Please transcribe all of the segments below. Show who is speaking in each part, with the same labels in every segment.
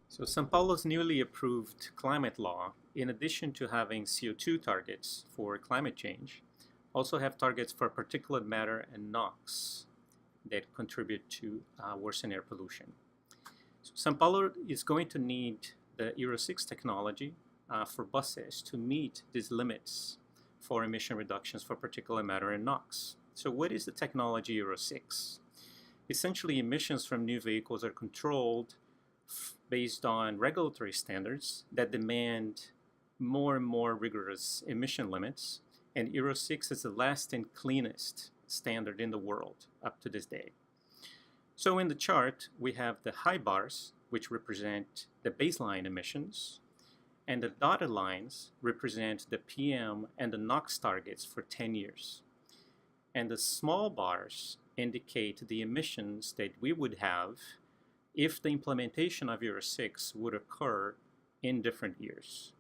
Speaker 1: So São Paulo's newly approved climate law, in addition to having CO2 targets for climate change, also have targets for particulate matter and NOx that contribute to worsen air pollution. So São Paulo is going to need the Euro 6 technology for buses to meet these limits for emission reductions for particulate matter and NOx. So what is the technology Euro 6? Essentially, emissions from new vehicles are controlled based on regulatory standards that demand more and more rigorous emission limits, and Euro 6 is the last and cleanest standard in the world up to this day. So in the chart, we have the high bars, which represent the baseline emissions, and the dotted lines represent the PM and the NOx targets for 10 years. And the small bars indicate the emissions that we would have if the implementation of Euro 6 would occur in different years.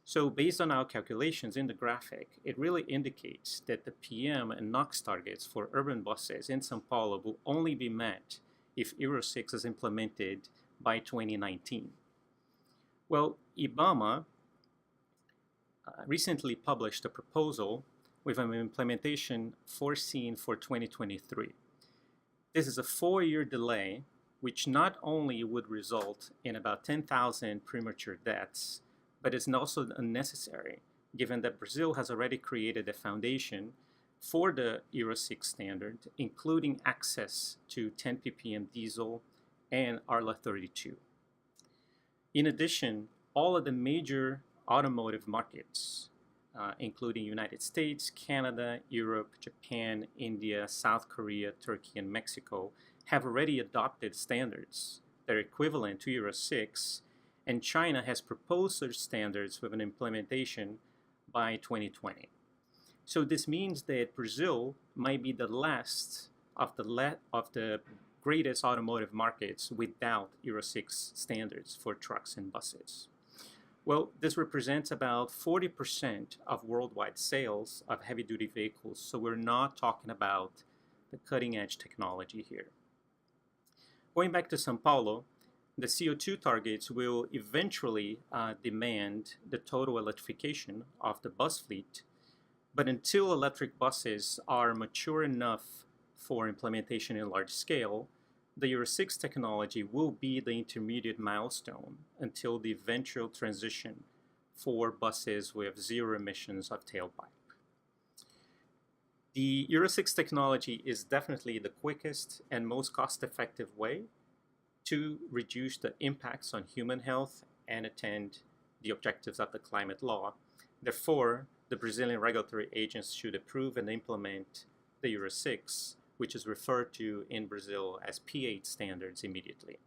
Speaker 1: So based on our calculations in the graphic, it really indicates that the PM and NOx targets for urban buses in São Paulo will only be met if Euro 6 is implemented by 2019. Well, IBAMA recently published a proposal with an implementation foreseen for 2023. This is a 4-year delay, which not only would result in about 10,000 premature deaths, but is also unnecessary, given that Brazil has already created a foundation for the Euro 6 standard, including access to 10 ppm diesel and Arla 32. In addition, all of the major automotive markets, including United States, Canada, Europe, Japan, India, South Korea, Turkey, and Mexico, have already adopted standards that are equivalent to Euro 6, and China has proposed such standards with an implementation by 2020. So this means that Brazil might be the last of the greatest automotive markets without Euro 6 standards for trucks and buses. Well, this represents about 40% of worldwide sales of heavy-duty vehicles, so we're not talking about the cutting-edge technology here. Going back to São Paulo, the CO2 targets will eventually demand the total electrification of the bus fleet, but until electric buses are mature enough for implementation in large scale, the Euro 6 technology will be the intermediate milestone until the eventual transition for buses with zero emissions of tailpipe. The Euro 6 technology is definitely the quickest and most cost-effective way to reduce the impacts on human health and attain the objectives of the climate law. Therefore, the Brazilian regulatory agents should approve and implement the Euro 6, which is referred to in Brazil as P8 standards, immediately.